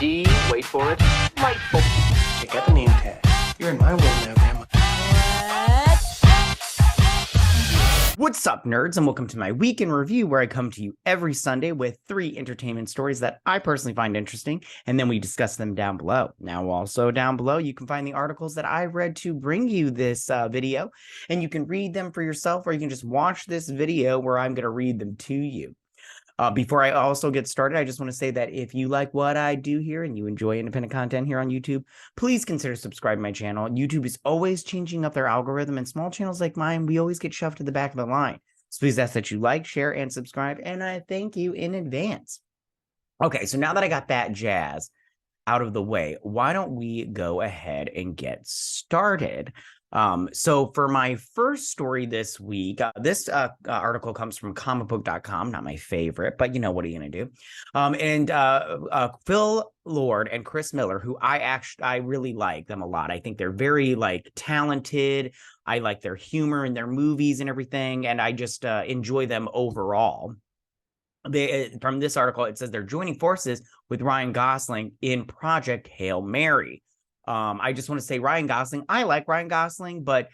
D, wait for it, delightful. Check out the name tag. You're in my world now, Grandma. What's up, nerds, and welcome to my week in review, where I come to you every Sunday with 3 entertainment stories that I personally find interesting, and then we discuss them down below. Now, also down below, you can find the articles that I read to bring you this video, and you can read them for yourself, or you can just watch this video where I'm going to read them to you. Before I also get started, I just want to say that if you like what I do here and you enjoy independent content here on YouTube, please consider subscribing to my channel. YouTube is always changing up their algorithm, and small channels like mine, we always get shoved to the back of the line. So please ask that you like, share, and subscribe, and I thank you in advance. Okay, so now that I got that jazz out of the way, why don't we go ahead and get started? So for my first story this week, this article comes from comicbook.com, not my favorite, but you know, what are you going to do? Phil Lord and Chris Miller, who I really like them a lot. I think they're very talented. I like their humor and their movies and everything, and I just enjoy them overall. From this article, it says they're joining forces with Ryan Gosling in Project Hail Mary. I just want to say Ryan Gosling, I like Ryan Gosling, but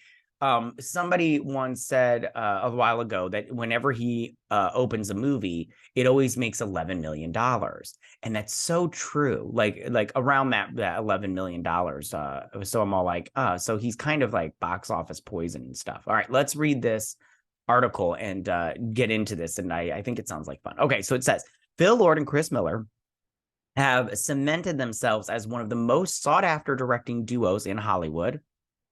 somebody once said a while ago that whenever he opens a movie, it always makes $11 million. And that's so true. Like around that $11 million. So I'm all like, so he's kind of like box office poison and stuff. All right, let's read this article and get into this. And I think it sounds like fun. Okay, so it says, Phil Lord and Chris Miller have cemented themselves as one of the most sought-after directing duos in Hollywood.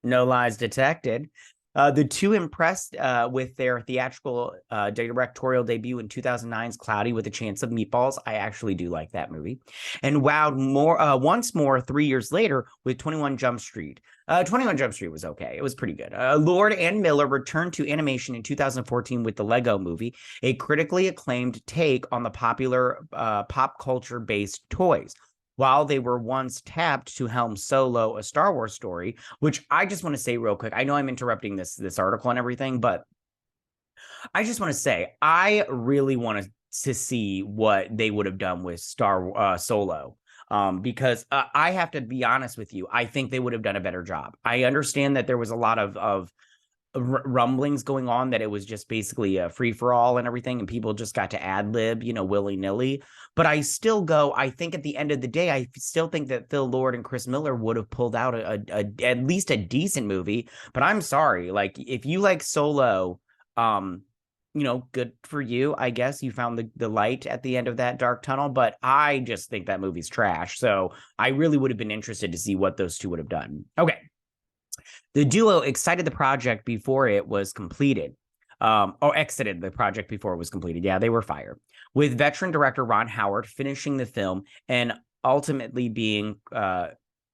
No lies detected. The two impressed with their theatrical directorial debut in 2009's Cloudy with a Chance of Meatballs. I actually do like that movie. And wowed once more 3 years later with 21 Jump Street. 21 Jump Street was okay. It was pretty good. Lord and Miller returned to animation in 2014 with the Lego Movie, a critically acclaimed take on the popular pop culture-based toys. While they were once tapped to helm Solo, a Star Wars story, which I just want to say real quick. I know I'm interrupting this article and everything, but I just want to say I really want to see what they would have done with Solo. Because I have to be honest with you, I think they would have done a better job. I understand that there was a lot of rumblings going on, that it was just basically a free-for-all and everything, and people just got to ad-lib, willy-nilly. But I think at the end of the day, I still think that Phil Lord and Chris Miller would have pulled out at least a decent movie. But I'm sorry, if you like Solo, good for you. I guess you found the light at the end of that dark tunnel, but I just think that movie's trash. So I really would have been interested to see what those two would have done. Okay. The duo exited the project before it was completed. Exited the project before it was completed. Yeah, they were fired. With veteran director Ron Howard finishing the film and ultimately being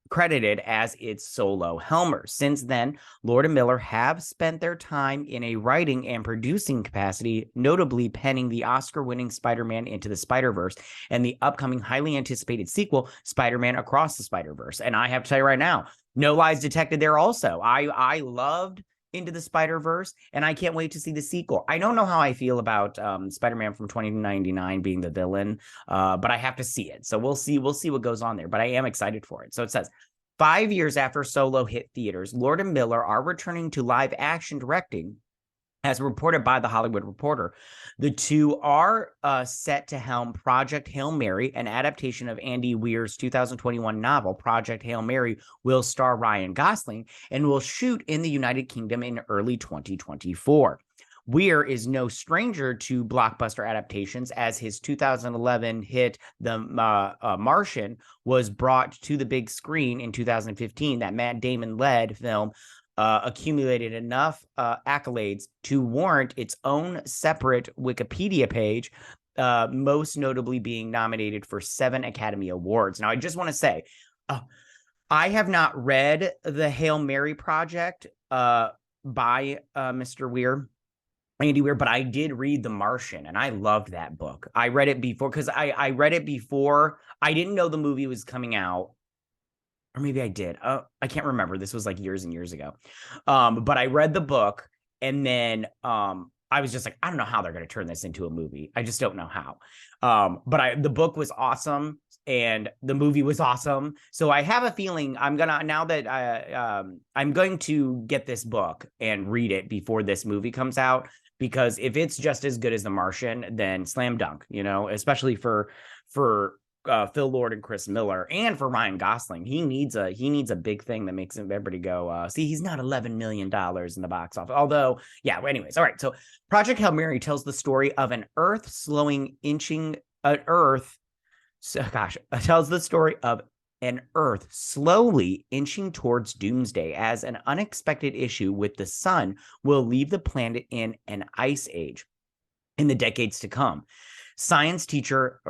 credited as its solo helmer. Since then, Lord and Miller have spent their time in a writing and producing capacity, notably penning the Oscar-winning Spider-Man Into the Spider-Verse and the upcoming highly anticipated sequel, Spider-Man Across the Spider-Verse. And I have to tell you right now, no lies detected there also. I loved Into the Spider-Verse, and I can't wait to see the sequel. I don't know how I feel about Spider-Man from 2099 being the villain, but I have to see it. So we'll see what goes on there, but I am excited for it. So it says, 5 years after Solo hit theaters, Lord and Miller are returning to live action directing. As reported by The Hollywood Reporter, the two are set to helm Project Hail Mary, an adaptation of Andy Weir's 2021 novel. Project Hail Mary will star Ryan Gosling and will shoot in the United Kingdom in early 2024. Weir is no stranger to blockbuster adaptations, as his 2011 hit The Martian was brought to the big screen in 2015. That Matt Damon-led film accumulated enough accolades to warrant its own separate Wikipedia page, most notably being nominated for 7 Academy Awards. Now, I just want to say, I have not read the Hail Mary Project by Mr. Weir, Andy Weir, but I did read The Martian, and I loved that book. I read it before, because I read it before. I didn't know the movie was coming out. Or maybe I did. I can't remember. This was like years and years ago. But I read the book, and then I was just like, I don't know how they're going to turn this into a movie. I just don't know how. But the book was awesome and the movie was awesome. So I have a feeling I'm going to get this book and read it before this movie comes out, because if it's just as good as The Martian, then slam dunk, especially for Phil Lord and Chris Miller, and for Ryan Gosling. He needs a big thing that makes everybody go, see, he's not $11 million in the box office. Although, yeah, anyways. All right. So Project Hail Mary tells the story of an Earth slowing inching Earth. So, tells the story of an Earth slowly inching towards doomsday, as an unexpected issue with the sun will leave the planet in an ice age in the decades to come. Science teacher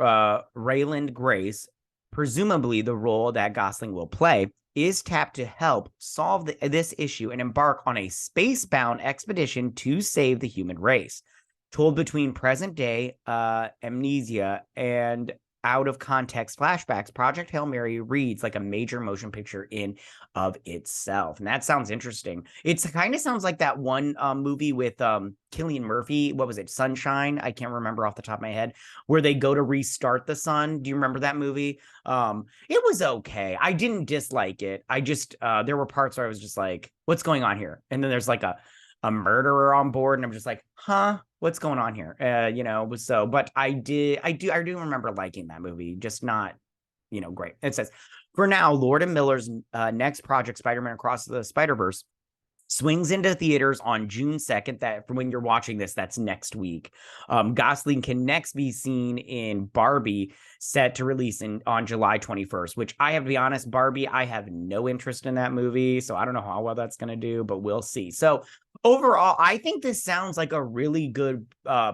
Rayland Grace, presumably the role that Gosling will play, is tapped to help solve this issue and embark on a space-bound expedition to save the human race. Told between present-day amnesia and out-of-context flashbacks, Project Hail Mary reads like a major motion picture in of itself. And that sounds interesting. It kind of sounds like that one movie with Cillian Murphy. What was it? Sunshine? I can't remember off the top of my head, where they go to restart the sun. Do you remember that movie? It was okay. I didn't dislike it. I just, there were parts where I was just like, what's going on here? And then there's like a murderer on board, and I'm just like, what's going on here? But I do remember liking that movie, just not, great. It says, for now, Lord and Miller's next project, Spider-Man Across the Spider-Verse, swings into theaters on June 2nd. That, when you're watching this, that's next week. Gosling can next be seen in Barbie, set to release on July 21st, which I have to be honest, Barbie, I have no interest in that movie, so I don't know how well that's going to do, but we'll see. So overall, I think this sounds like a really good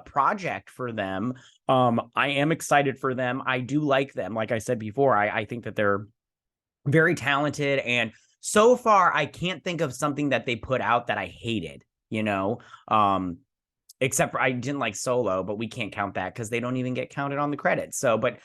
project for them. I am excited for them. I do like them. Like I said before, I think that they're very talented, and so far, I can't think of something that they put out that I hated, except for I didn't like Solo, but we can't count that because they don't even get counted on the credits. So, but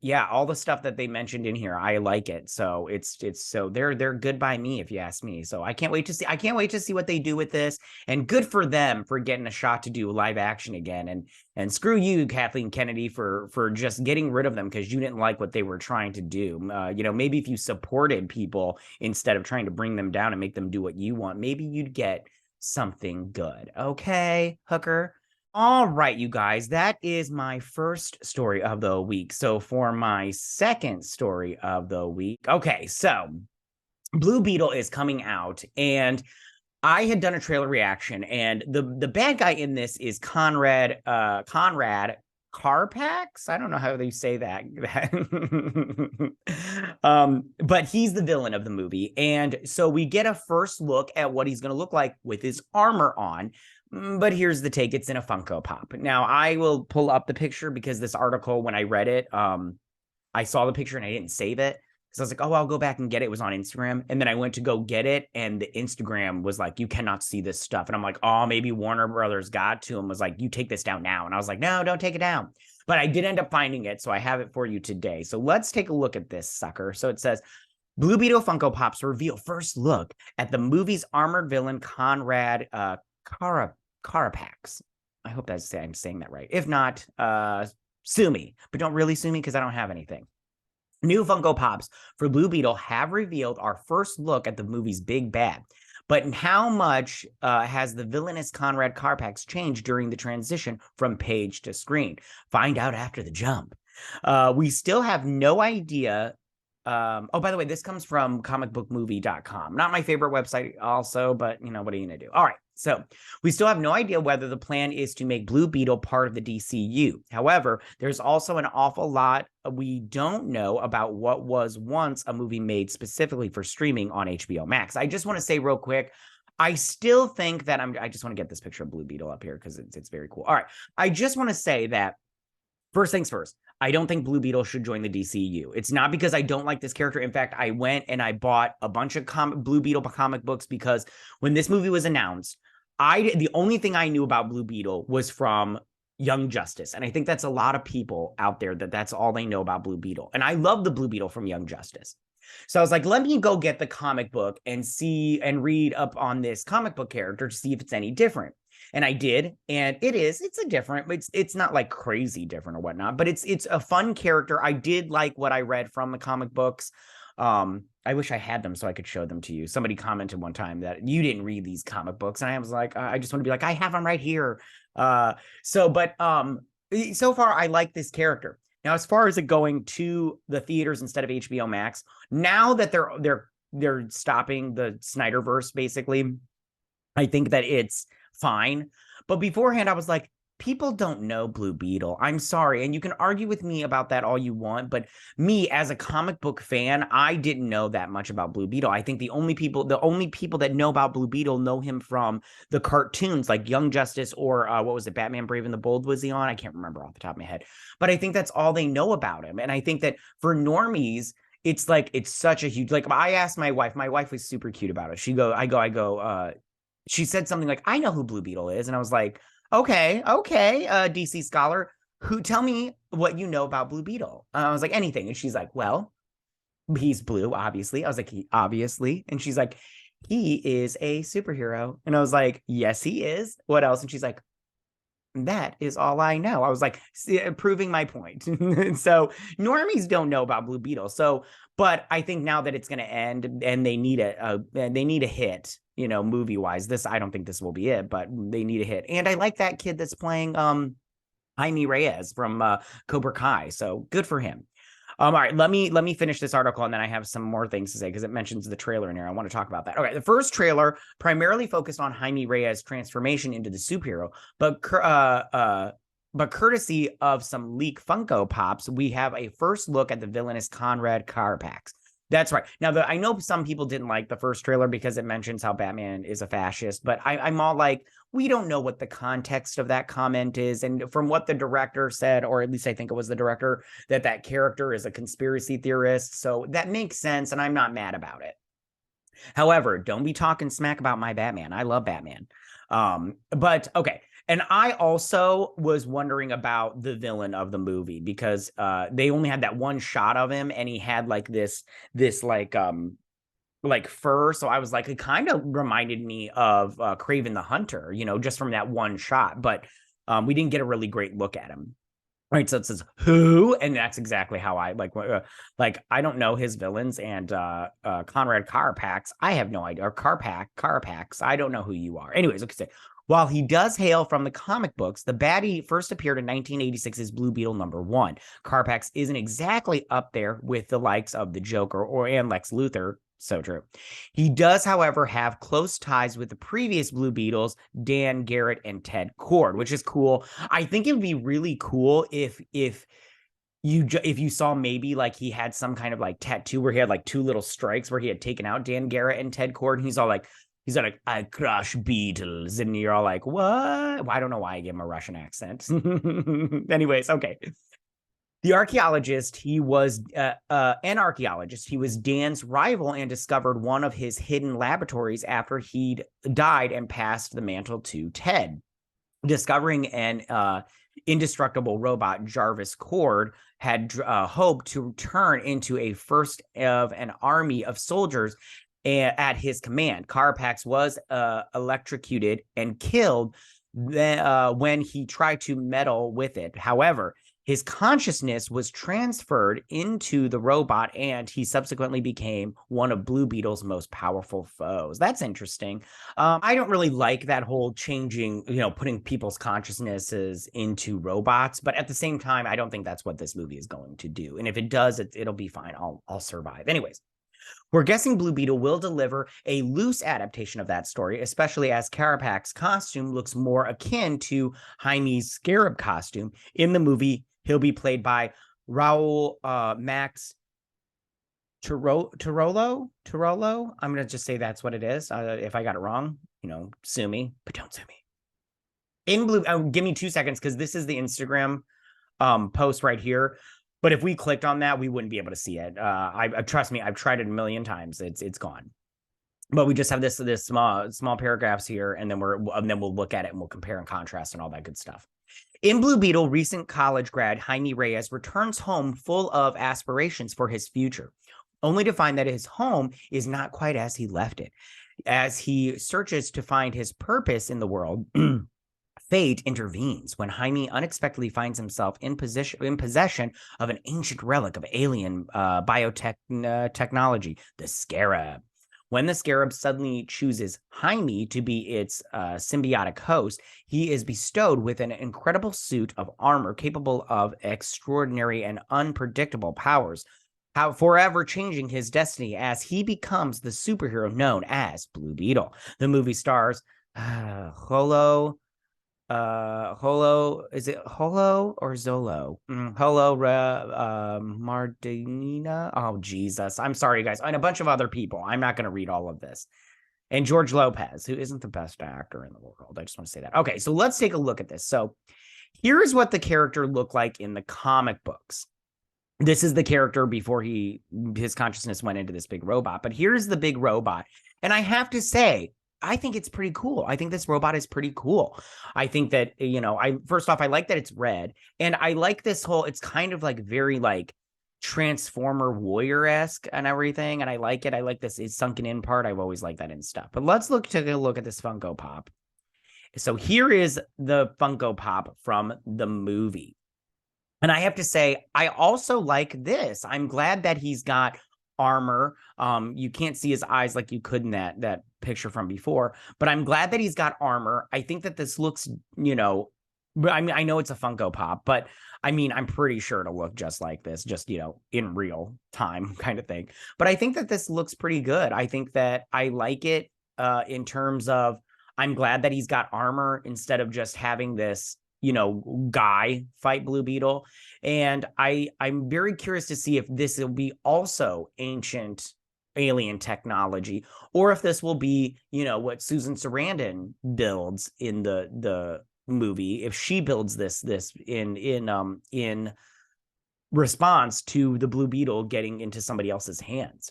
yeah, all the stuff that they mentioned in here, I like it. So so they're good by me, if you ask me. So I can't wait to see what they do with this, and good for them for getting a shot to do live action again. And screw you, Kathleen Kennedy, for just getting rid of them because you didn't like what they were trying to do. Maybe if you supported people instead of trying to bring them down and make them do what you want, maybe you'd get something good. Okay, hooker. All right, you guys, that is my first story of the week. So for my second story of the week, okay, so Blue Beetle is coming out, and I had done a trailer reaction, and the bad guy in this is Conrad Carapax. I don't know how they say that. But he's the villain of the movie. And so we get a first look at what he's going to look like with his armor on. But here's the take. It's in a Funko Pop. Now, I will pull up the picture because this article, when I read it, I saw the picture and I didn't save it. So I was like, oh, I'll go back and get it. It was on Instagram. And then I went to go get it, and the Instagram was like, you cannot see this stuff. And I'm like, oh, maybe Warner Brothers got to him, was like, you take this down now. And I was like, no, don't take it down. But I did end up finding it, so I have it for you today. So let's take a look at this sucker. So it says, Blue Beetle Funko Pops reveal first look at the movie's armored villain, Conrad Carapax. I hope I'm saying that right. If not, sue me. But don't really sue me because I don't have anything. New Funko Pops for Blue Beetle have revealed our first look at the movie's big bad. But how much has the villainous Conrad Carapax changed during the transition from page to screen? Find out after the jump. We still have no idea. Oh, by the way, this comes from comicbookmovie.com. Not my favorite website also, but, what are you going to do? All right. So we still have no idea whether the plan is to make Blue Beetle part of the DCU. However, there's also an awful lot we don't know about what was once a movie made specifically for streaming on HBO Max. I just want to say real quick, I still think that I just want to get this picture of Blue Beetle up here because it's very cool. All right. I just want to say that first things first, I don't think Blue Beetle should join the DCU. It's not because I don't like this character. In fact, I went and I bought a bunch of Blue Beetle comic books because when this movie was announced, the only thing I knew about Blue Beetle was from Young Justice. And I think that's a lot of people out there that's all they know about Blue Beetle. And I love the Blue Beetle from Young Justice. So I was like, let me go get the comic book and see and read up on this comic book character to see if it's any different. And I did, and it's a different, it's not like crazy different or whatnot, but it's a fun character. I did like what I read from the comic books. I wish I had them so I could show them to you. Somebody commented one time that you didn't read these comic books, and I was like, I just want to be like, I have them right here. So far I like this character. Now, as far as it going to the theaters instead of HBO Max, now that they're stopping the Snyderverse, basically, I think that it's fine. But beforehand, I was like, people don't know Blue Beetle. I'm sorry. And you can argue with me about that all you want. But me, as a comic book fan, I didn't know that much about Blue Beetle. I think the only people that know about Blue Beetle know him from the cartoons like Young Justice or what was it? Batman Brave and the Bold was he on? I can't remember off the top of my head. But I think that's all they know about him. And I think that for normies, it's like, it's such a huge, like, I asked my wife was super cute about it. She said something like, I know who Blue Beetle is. And I was like, okay, DC scholar, tell me what you know about Blue Beetle. I was like, anything. And she's like, well, he's blue, obviously. I was like, obviously. And she's like, he is a superhero. And I was like, yes, he is. What else? And she's like, that is all I know. I was like, proving my point. So normies don't know about Blue Beetle. So, but I think now that it's going to end and they need a hit, movie wise, I don't think this will be it, but they need a hit. And I like that kid that's playing Jaime Reyes from Cobra Kai. So good for him. All right, let me finish this article, and then I have some more things to say because it mentions the trailer in here. I want to talk about that. Okay, the first trailer primarily focused on Jaime Reyes' transformation into the superhero, but courtesy of some leak Funko Pops, we have a first look at the villainous Conrad Carapax. That's right. Now, I know some people didn't like the first trailer because it mentions how Batman is a fascist, but I'm all like, we don't know what the context of that comment is. And from what the director said, or at least I think it was the director, that character is a conspiracy theorist. So that makes sense, and I'm not mad about it. However, don't be talking smack about my Batman. I love Batman. But okay. And I also was wondering about the villain of the movie because they only had that one shot of him, and he had like this like fur. So I was like, it kind of reminded me of Kraven the Hunter, just from that one shot. But we didn't get a really great look at him. Right, so it says who, and that's exactly how I like. I don't know his villains, and Conrad Carapax, I have no idea, or Carapax, I don't know who you are. Anyways, okay. While he does hail from the comic books, the baddie first appeared in 1986 as Blue Beetle #1. Carapax isn't exactly up there with the likes of the Joker and Lex Luthor. So true. He does, however, have close ties with the previous Blue Beetles, Dan Garrett and Ted Kord, which is cool. I think it would be really cool if you saw maybe like he had some kind of like tattoo where he had like two little strikes where he had taken out Dan Garrett and Ted Kord, and he's like, I crush beetles, and you're all like, what? Well, I don't know why I gave him a Russian accent. Anyways, okay. The archaeologist, he was an archaeologist. He was Dan's rival and discovered one of his hidden laboratories after he'd died and passed the mantle to Ted. Discovering an indestructible robot, Jarvis Kord had hoped to turn into a first of an army of soldiers at his command. Carapax was electrocuted and killed when he tried to meddle with it. However, his consciousness was transferred into the robot, and he subsequently became one of Blue Beetle's most powerful foes. That's interesting. I don't really like that whole changing, putting people's consciousnesses into robots, but at the same time, I don't think that's what this movie is going to do. And if it does, it'll be fine. I'll survive. Anyways. We're guessing Blue Beetle will deliver a loose adaptation of that story, especially as Carapax's costume looks more akin to Jaime's scarab costume. In the movie, he'll be played by Raul Max Tirolo. I'm going to just say that's what it is. If I got it wrong, sue me, but don't sue me. In Blue, give me 2 seconds because this is the Instagram post right here. But if we clicked on that, we wouldn't be able to see it. Trust me, I've tried it a million times. It's gone. But we just have this small paragraphs here, and then we'll look at it and we'll compare and contrast and all that good stuff. In Blue Beetle, recent college grad Jaime Reyes returns home full of aspirations for his future, only to find that his home is not quite as he left it. As he searches to find his purpose in the world, Fate intervenes when Jaime unexpectedly finds himself in possession of an ancient relic of alien biotechnology, the Scarab. When the Scarab suddenly chooses Jaime to be its symbiotic host, he is bestowed with an incredible suit of armor capable of extraordinary and unpredictable powers, forever changing his destiny as he becomes the superhero known as Blue Beetle. The movie stars is it Holo or Zolo? Mardinina. Oh, Jesus. I'm sorry, guys. And a bunch of other people. I'm not going to read all of this. And George Lopez, who isn't the best actor in the world. I just want to say that. Okay, so let's take a look at this. So here's what the character looked like in the comic books. This is the character before his consciousness went into this big robot. But here's the big robot. And I have to say, I think it's pretty cool. I think this robot is pretty cool. I think that, first off, I like that it's red. And I like this whole, it's kind of like very like Transformer Warrior-esque and everything. And I like it. I like this sunken in part. I've always liked that and stuff. But let's take a look at this Funko Pop. So here is the Funko Pop from the movie. And I have to say, I also like this. I'm glad that he's got armor. You can't see his eyes like you could in that picture from before, but I'm glad that he's got armor. I think that this looks, I mean, I know it's a Funko Pop, but I mean, I'm pretty sure it'll look just like this, just, in real time kind of thing. But I think that this looks pretty good. I think that I like it in terms of, I'm glad that he's got armor instead of just having this, guy fight Blue Beetle. And I'm very curious to see if this will be also ancient alien technology, or if this will be, what Susan Sarandon builds in the movie, if she builds this in response to the Blue Beetle getting into somebody else's hands.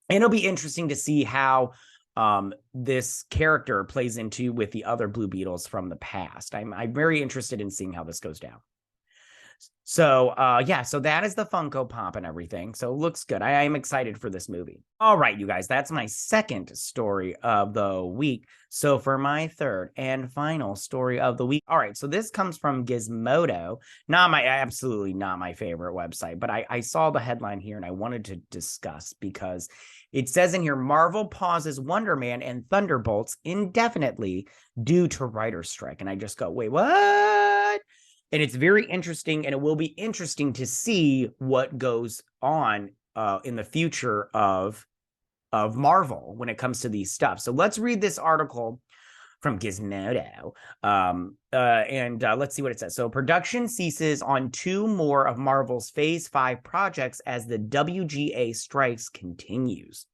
And it'll be interesting to see how this character plays into with the other Blue Beetles from the past. I'm very interested in seeing how this goes down. So, so that is the Funko Pop and everything. So it looks good. I am excited for this movie. All right, you guys, that's my second story of the week. So for my third and final story of the week. All right, so this comes from Gizmodo. Absolutely not my favorite website, but I saw the headline here and I wanted to discuss because it says in here, Marvel pauses Wonder Man and Thunderbolts indefinitely due to writer's strike. And I just go, wait, what? And it's very interesting, and it will be interesting to see what goes on in the future of Marvel when it comes to these stuff. So let's read this article from Gizmodo, and let's see what it says. So production ceases on 2 more of Marvel's Phase 5 projects as the WGA strikes continues.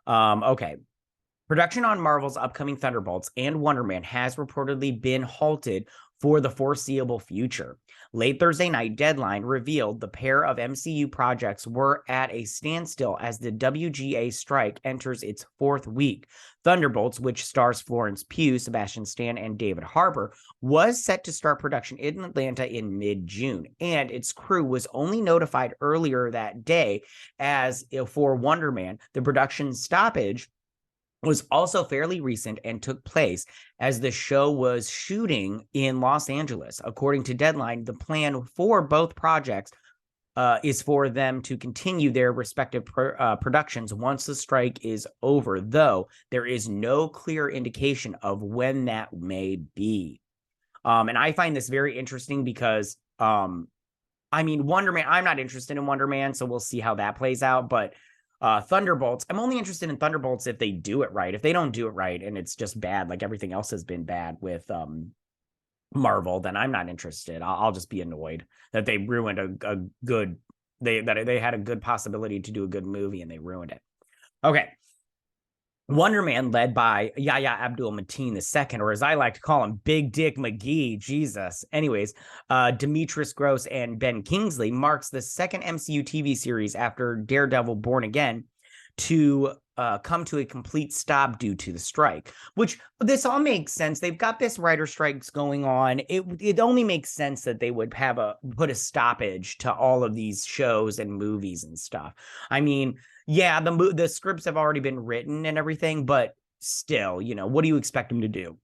Okay. Production on Marvel's upcoming Thunderbolts and Wonder Man has reportedly been halted for the foreseeable future. Late Thursday night, Deadline revealed the pair of MCU projects were at a standstill as the WGA strike enters its 4th week. Thunderbolts, which stars Florence Pugh, Sebastian Stan, and David Harbour, was set to start production in Atlanta in mid-June, and its crew was only notified earlier that day. As for Wonder Man, the production stoppage was also fairly recent and took place as the show was shooting in Los Angeles. According to Deadline, the plan for both projects is for them to continue their respective productions once the strike is over, though there is no clear indication of when that may be. And I find this very interesting because, Wonder Man, I'm not interested in Wonder Man, so we'll see how that plays out, but Thunderbolts, I'm only interested in Thunderbolts if they do it right. If they don't do it right and it's just bad, like everything else has been bad with Marvel, then I'm not interested. I'll just be annoyed that they ruined a good, they had a good possibility to do a good movie and they ruined it. Okay. Wonder Man, led by Yahya Abdul-Mateen II, or as I like to call him, Big Dick McGee, Jesus. Anyways, Demetrius Gross and Ben Kingsley, marks the second MCU TV series after Daredevil Born Again to come to a complete stop due to the strike, which this all makes sense. They've got this writer strikes going on. It only makes sense that they would put a stoppage to all of these shows and movies and stuff. I mean, yeah, the scripts have already been written and everything, but still, what do you expect them to do?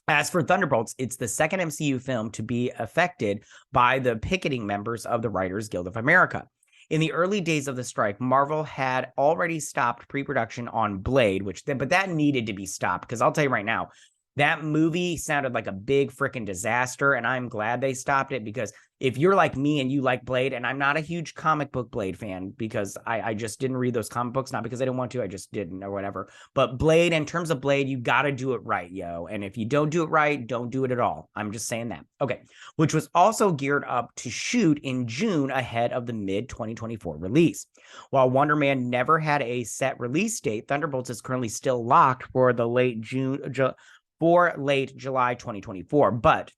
As for Thunderbolts, it's the second MCU film to be affected by the picketing members of the Writers Guild of America. In the early days of the strike, Marvel had already stopped pre-production on Blade, but that needed to be stopped because I'll tell you right now, that movie sounded like a big freaking disaster, and I'm glad they stopped it because if you're like me and you like Blade, and I'm not a huge comic book Blade fan because I just didn't read those comic books, not because I didn't want to, I just didn't or whatever. But Blade, in terms of Blade, you got to do it right, yo. And if you don't do it right, don't do it at all. I'm just saying that. Okay. Which was also geared up to shoot in June ahead of the mid-2024 release. While Wonder Man never had a set release date, Thunderbolts is currently still locked for the late July 2024. But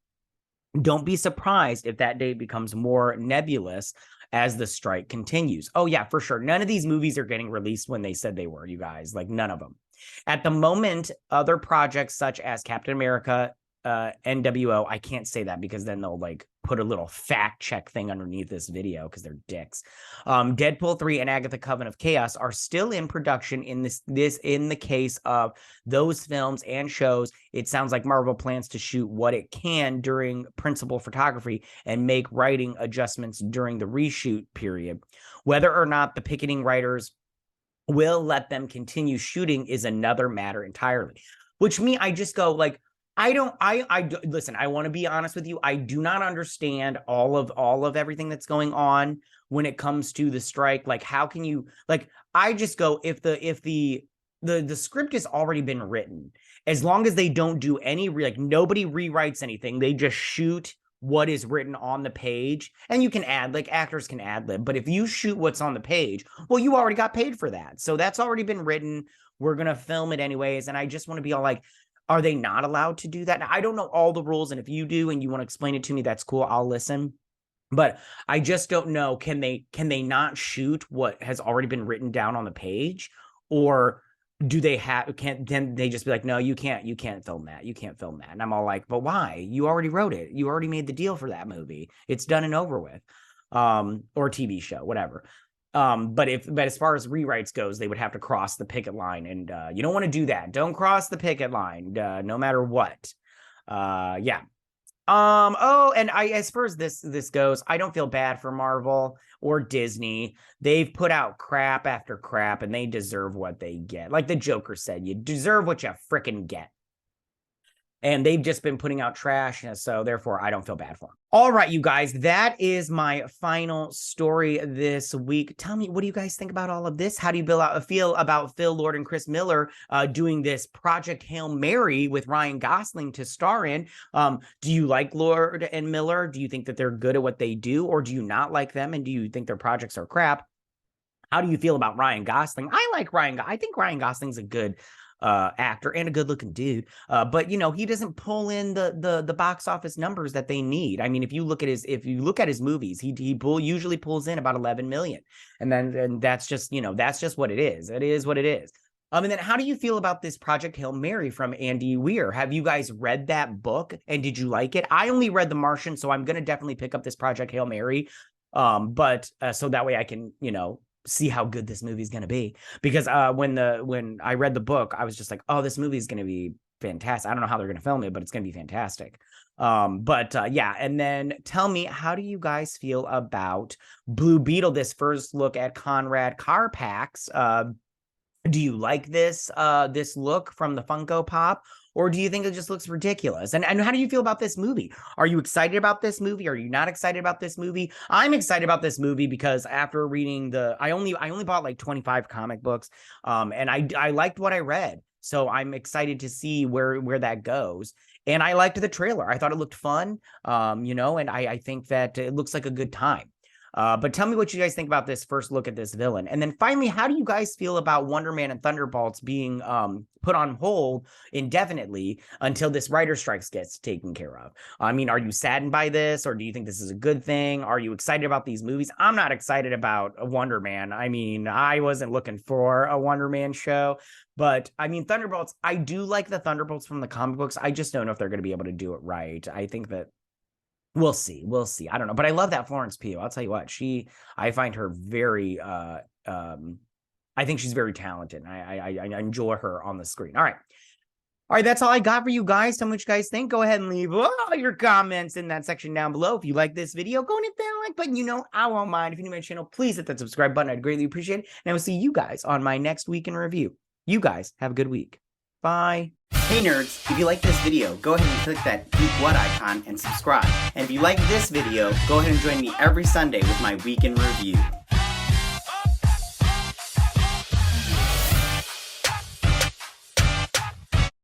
don't be surprised if that date becomes more nebulous as the strike continues. Oh, yeah, for sure. None of these movies are getting released when they said they were, you guys. Like, none of them. At the moment, other projects such as Captain America, NWO, I can't say that because then they'll like put a little fact check thing underneath this video because they're dicks. Deadpool 3 and Agatha Coven of Chaos are still in production in this in the case of those films and shows. It sounds like Marvel plans to shoot what it can during principal photography and make writing adjustments during the reshoot period. Whether or not the picketing writers will let them continue shooting is another matter entirely. Which me, I just go like, listen, I want to be honest with you. I do not understand all of everything that's going on when it comes to the strike. Like, how can you, like, I just go, if the script has already been written, as long as they don't do any, like, nobody rewrites anything, they just shoot what is written on the page, and you can add, like, actors can ad lib, but if you shoot what's on the page, well, you already got paid for that. So that's already been written. We're going to film it anyways. And I just want to be all like, are they not allowed to do that? Now, I don't know all the rules, and if you do and you want to explain it to me, that's cool. I'll listen. But I just don't know. Can they not shoot what has already been written down on the page, or do they can they just be like, no, you can't film that. You can't film that. And I'm all like, but why? You already wrote it. You already made the deal for that movie. It's done and over with. Or TV show, whatever. But as far as rewrites goes, they would have to cross the picket line, and you don't want to do that. Don't cross the picket line, no matter what. Yeah. Oh, and as far as this goes, I don't feel bad for Marvel or Disney. They've put out crap after crap, and they deserve what they get. Like the Joker said, you deserve what you frickin' get. And they've just been putting out trash, so therefore I don't feel bad for them. All right, you guys, that is my final story this week. Tell me, what do you guys think about all of this? How do you feel about Phil Lord and Chris Miller doing this Project Hail Mary with Ryan Gosling to star in? Do you like Lord and Miller? Do you think that they're good at what they do, or do you not like them, and do you think their projects are crap? How do you feel about Ryan Gosling? I like Ryan. I think Ryan Gosling's a good actor and a good-looking dude, but you know, he doesn't pull in the box office numbers that they need. I mean, if you look at his movies, he usually pulls in about 11 million, and that's just, you know, that's just what it is. It is what it is. And then how do you feel about this Project Hail Mary from Andy Weir? Have you guys read that book, and did you like it? I only read The Martian, so I'm gonna definitely pick up this Project Hail Mary, but so that way I can, you know, see how good this movie is going to be, because when I read the book, I was just like, oh, this movie is going to be fantastic. I don't know how they're going to film it, but it's going to be fantastic. Yeah. And then tell me, how do you guys feel about Blue Beetle, this first look at Conrad Carapax? Do you like this look from the Funko Pop? Or do you think it just looks ridiculous? And how do you feel about this movie? Are you excited about this movie? Are you not excited about this movie? I'm excited about this movie because after reading I only bought like 25 comic books, and I liked what I read. So I'm excited to see where that goes. And I liked the trailer. I thought it looked fun, you know, and I think that it looks like a good time. But tell me what you guys think about this first look at this villain. And then finally, how do you guys feel about Wonder Man and Thunderbolts being put on hold indefinitely until this writer strikes gets taken care of? I mean, are you saddened by this, or do you think this is a good thing? Are you excited about these movies? I'm not excited about a Wonder Man. I mean, I wasn't looking for a Wonder Man show, but I mean, Thunderbolts, I do like the Thunderbolts from the comic books. I just don't know if they're going to be able to do it right. I think that we'll see. We'll see. I don't know. But I love that Florence Pugh. I'll tell you what, I find her very, I think she's very talented. I enjoy her on the screen. All All right, that's all I got for you guys. Tell me what you guys think. Go ahead and leave all your comments in that section down below. If you like this video, go and hit that like button. You know I won't mind. If you're new to my channel, please hit that subscribe button. I'd greatly appreciate it. And I will see you guys on my next week in review. You guys have a good week. Bye. Hey nerds, if you like this video, go ahead and click that Geek What icon and subscribe. And if you like this video, go ahead and join me every Sunday with my week in review.